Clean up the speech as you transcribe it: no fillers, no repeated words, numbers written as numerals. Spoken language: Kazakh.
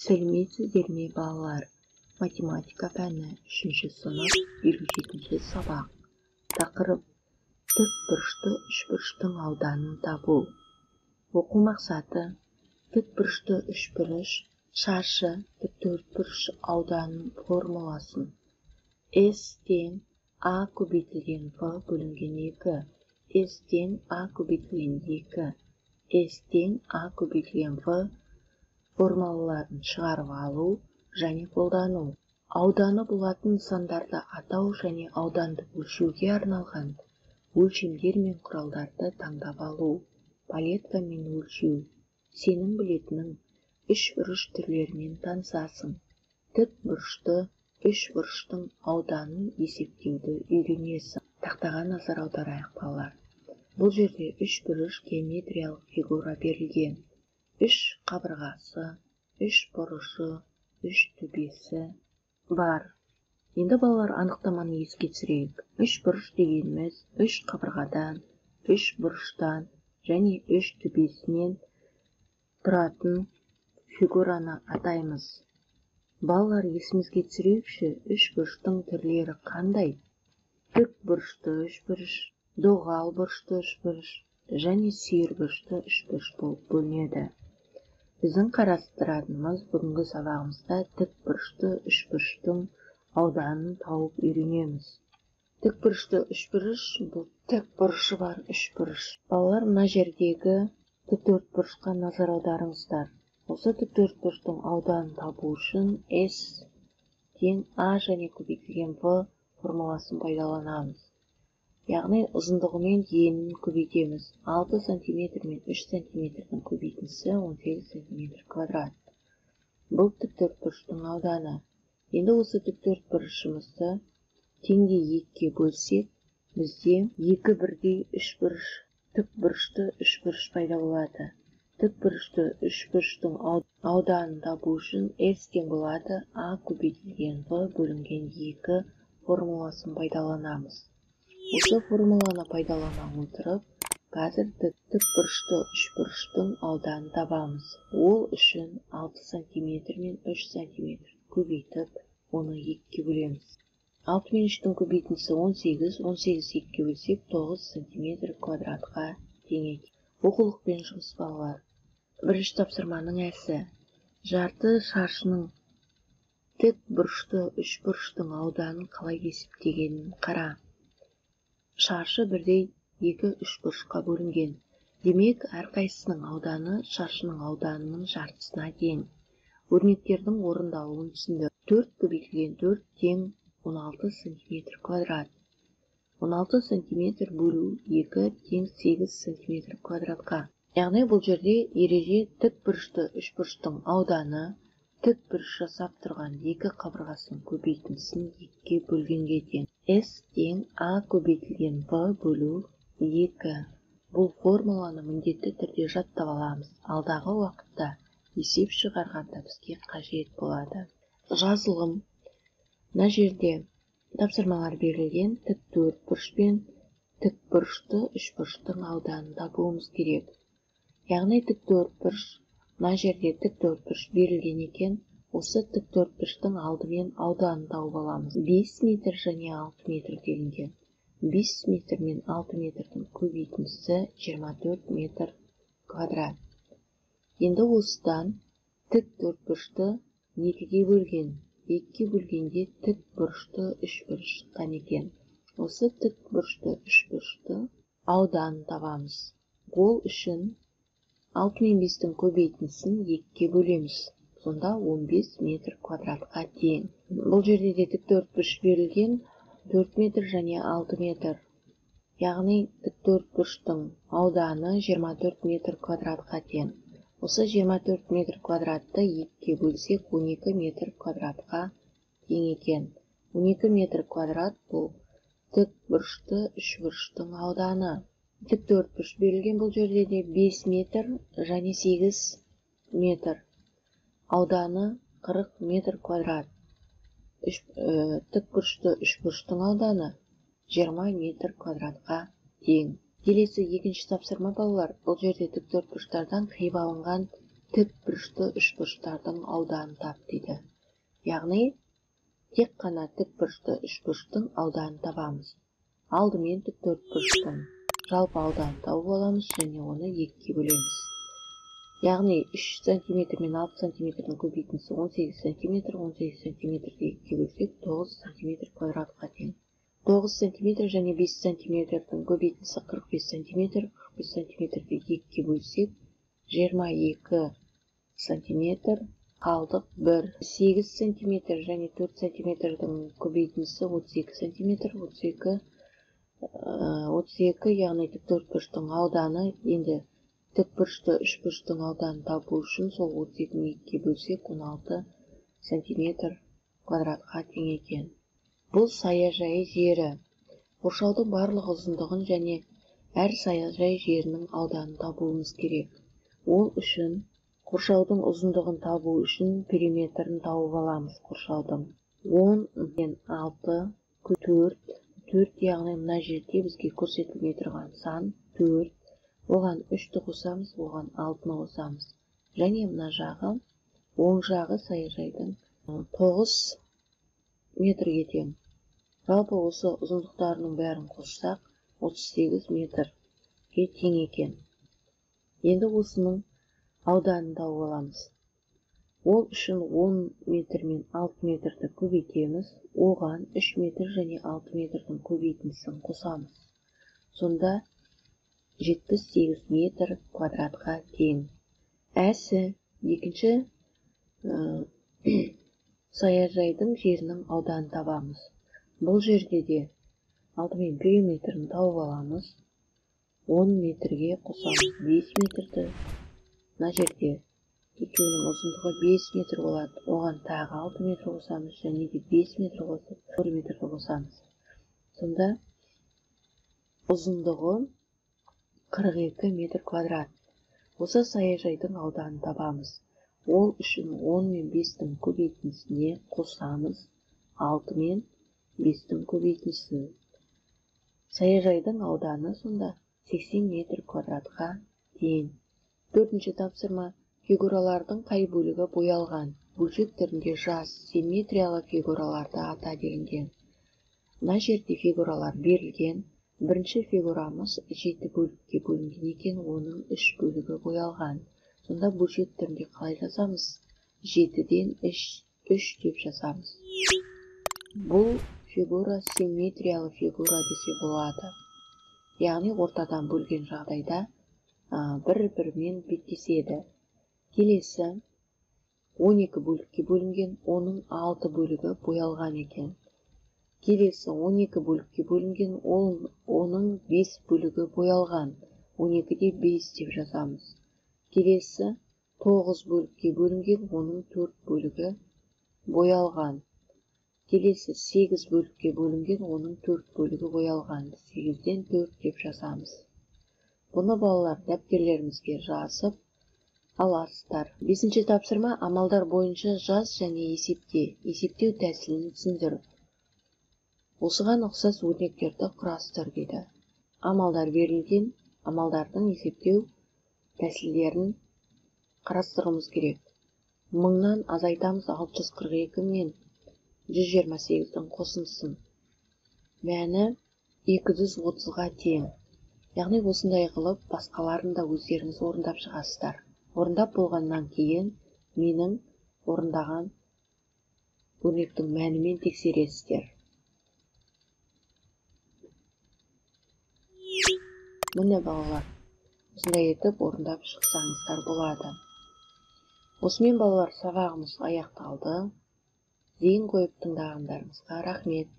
Сәлеметсіздер ме балалар? Математика пәні 3-ші сынып 57-ші сабақ. Тақырып: тік бұрышты үшбұрыштың ауданын табу. Оқу мақсаты: тік бұрышты үшбұрыш шаршы тіктөртбұрыш ауданының формуласын. S тең A көбейтілген V бөлінген 2. S тең A көбейтілген 2. S тең A көбейтілген V формулаларын шығарып алу және қолдану. Ауданы болатын нысандарды атау және ауданды өлшеуге арналған өлшемдер мен құралдарды таңдап алу. Палеткамен өлшеу. Сенің білетінің үшбұрыш түрлерімен танысасың. Тік бұрышты үшбұрыштың ауданын есептеуді үйренесің. Тақтаға назар аударайық балалар. Бұл жерде үшбұрыш геометриялық фигура берілген. Үш қабырғасы, үш бұрышы, үш төбесі бар. Енді балалар анықтаманы еске түсірейік. Үш бұрыш дегеніміз үш қабырғадан, үш бұрыштан және үш төбесінен тұратын фигураны атаймыз. Балалар есімізге түсірейікші, үш бұрыштың түрлері қандай? Тік бұрышты үшбұрыш, доғал бұрышты үшбұрыш және сүйір бұрышты үшбұрыш болып бөлінеді. Біздің қарастыратынымыз бүгінгі сабағымызда тік бұрышты үшбұрыштың ауданын тауып үйренеміз. Тік бұрышты үшбұрыш бұл тік бұрышы бар үшбұрыш. Балалар, мына жердегі тіктөртбұрышқа назар аударыңыздар. Осы тіктөртбұрыштың ауданын табу үшін S тең A және көбейтілген V формуласын пайдаланамыз. Яғни ұзындығымен енін көбейтеміз. 6 см мен 3 см көбейтіндісі 18 см квадрат. Бұл тіктөртбұрыштың ауданы. Енді осы тіктөртбұрышымызды теңге 2-ге бөлсек, бізде 2 бірдей үшбұрыш, тікбұрышты үшбұрыш пайда болады. Тікбұрышты үшбұрыштың ауданын табу үшін S тең болады A көбейтілген V бөлінген 2 формуласын пайдаланамыз. Осы формуланы пайдалана отырып, қазір тікбұрышты үшбұрыштың ауданын табамыз. Ол үшін 6 см мен 3 см көбейтіп, оны 2-ге бөлеміз. 6 мен 3-тің көбейтіндісі 18, 18 2-ге бөлсек 9 см квадратқа тең екен. Оқулықпен жұмыс балалар. Бірінші тапсырманың әсі. Жарты шаршының тік бұрышты үшбұрыштың ауданын қалай есептегенін қара. Шаршы бірдей 2 үшбұрышқа бөлінген. Демек, әрқайсысының ауданы шаршының ауданының жартысына тең. Өрнектердің орындалуын түсінді. 4 көбейтілген 4 тең 16 см квадрат. 16 см бөлу 2 тең 8 см квадратқа. Яғни бұл жерде ереже тік бұрышты үшбұрыштың ауданы тік бұрыш жасап тұрған 2 қабырғасын көбейтіндісін 2-ге бөлгенге тең. S тең A көбейтілген V бөлу 2. Бұл формуланы міндетті түрде жаттап аламыз. Алдағы уақытта есеп шығарғанда бізге қажет болады. Жазылым. Мына жерде тапсырмалар берілген. Тіктөртбұрыш пен тікбұрышты үшбұрыштың ауданын табуымыз керек. Яғни тіктөртбұрыш, мына жерде тіктөртбұрыш берілген екен. Осы тіктөртбұрыштың алдымен ауданын тауып аламыз. 5 метр және 6 метр делінген. 5 метр мен 6 метрдің көбейтіндісі 24 метр квадрат. Енді осыдан тіктөртбұрышты 2-ге бөлген. 2-ге бөлгенде тікбұрышты үшбұрыш шыққан екен. Осы тікбұрышты үшбұрышты ауданын табамыз. Ол үшін 6 мен 5-тің көбейтіндісін 2-ге бөлеміз. Сонда 15 метр квадратқа тең. Бұл жерде де тіктөртбұрыш берілген 4 метр және 6 метр. Яғни тіктөртбұрыштың ауданы 24 метр квадратқа тең. Осы 24 метр квадратты 2-ге бөлсек 12 метр квадратқа тең екен. 12 метр квадрат бұл тікбұрышты үшбұрыштың ауданы. Тіктөртбұрыш берілген бұл жерде де 5 метр және 8 метр. Ауданы 40 метр квадрат. Тікбұрышты үшбұрыштың ауданы 20 метр квадратқа тең. Келесі екінші тапсырма балалар. Бұл жерде тіктөртбұрыштардан қиып алынған тік бұрышты үшбұрыштардың ауданын тап дейді. Яғни, тек қана тік бұрышты үшбұрыштың ауданын табамыз. Алдымен тік төртбұрыштың жалпы ауданын тауып аламыз және оны екіге бөлеміз. Яғни 3 см мен 6 см көбейтіндісі 18 см, 18 см-ді екіге бөлсек 9 см квадратқа тең. 9 см және 5 см-дің көбейтіндісі 45 см, 45 см-ді екіге бөлсек 22 см, қалдық 1. 8 см және 4 см-дің көбейтіндісі 32 см, 32, яғни тік төртбұрыштың ауданы, енді тік бұрышты үшбұрыштың ауданын табу үшін сол 32-ні екіге бөлсек 16 см квадратқа тең екен. Бұл саяжай жері. Қоршаудың барлық ұзындығын және әр саяжай жерінің ауданын табуымыз керек. Ол үшін қоршаудың ұзындығын табу үшін периметрін тауып аламыз қоршаудың. 10 мен 6, 4, яғни мына жерде бізге көрсетілмей тұрған сан 4. Оған 3-ті қосамыз, оған 6-ны қосамыз. Және мына жағы, оң жағы саяжайдың 9 метрге тең. Жалпы осы ұзындықтарының бәрін қоссақ, 38 метрге тең екен. Енді осының ауданын тауып аламыз. Ол үшін 10 метр мен 6 метрді көбейтеміз, оған 3 метр және 6 метрдің көбейтіндісін қосамыз. Сонда 78 метр квадратқа тең. Әсі екінші саяжайдың жерінің ауданын табамыз. Бұл жерде де алдымен периметрін тауып аламыз. 10 метрге қосамыз 5 метрді. Мына жерде екеуінің ұзындығы 5 метр болады. Оған тағы 6 метр қосамыз және де 5 метр қосып 4 метрді қосамыз. Сонда ұзындығы 42 метр квадрат. Осы саяжайдың ауданын табамыз. Ол үшін 10 мен 5-тің көбейтіндісіне қосамыз 6 мен 5-тің көбейтіндісін. Саяжайдың ауданы сонда 80 метр квадратқа тең. 4-ші тапсырма. Фигуралардың қай бөлігі боялған? Бөлшек түрінде жаз, симметриялы фигураларды ата делінген. Мына жерде фигуралар берілген. Бірінші фигурамыз 7 бөлікке бөлінген екен, оның 3 бөлігі боялған. Сонда бөлшек түрінде қалай жазамыз? 7-ден 3 деп жазамыз. Бұл фигура симметриялы фигура десе болады. Яғни ортадан бөлген жағдайда бір-бірімен беттеседі. Келесі 12 бөлікке бөлінген, оның 6 бөлігі боялған екен. Келесі 12 бөлікке бөлінген, оның 5 бөлігі боялған. 12-де 5 деп жазамыз. Келесі 9 бөлікке бөлінген, оның 4 бөлігі боялған. Келесі 8 бөлікке бөлінген, оның 4 бөлігі боялған. 8-ден 4 деп жазамыз. Бұны балалар дәптерлерімізге жазып аласыздар. 5-ші тапсырма. Амалдар бойынша жаз және есепте. Есептеу тәсілін түсіндір. Осыған ұқсас өрнектерді құрастыр дейді. Амалдар берілген, амалдардың есептеу тәсілдерін қарастыруымыз керек. 1000-нан азайтамыз 642 мен 128-дің қосындысын. Мәні 230-ға тең. Яғни осындай қылып, басқаларын да өздеріңіз орындап шығасыздар. Орындап болғаннан кейін менің орындаған өрнектің мәнімен тексересіздер. Міне балалар, осындай етіп орындап шықсаңыздар болады. Осымен балалар, сабағымыз аяқталды. Зейін қойып тыңдағандарыңызға рахмет.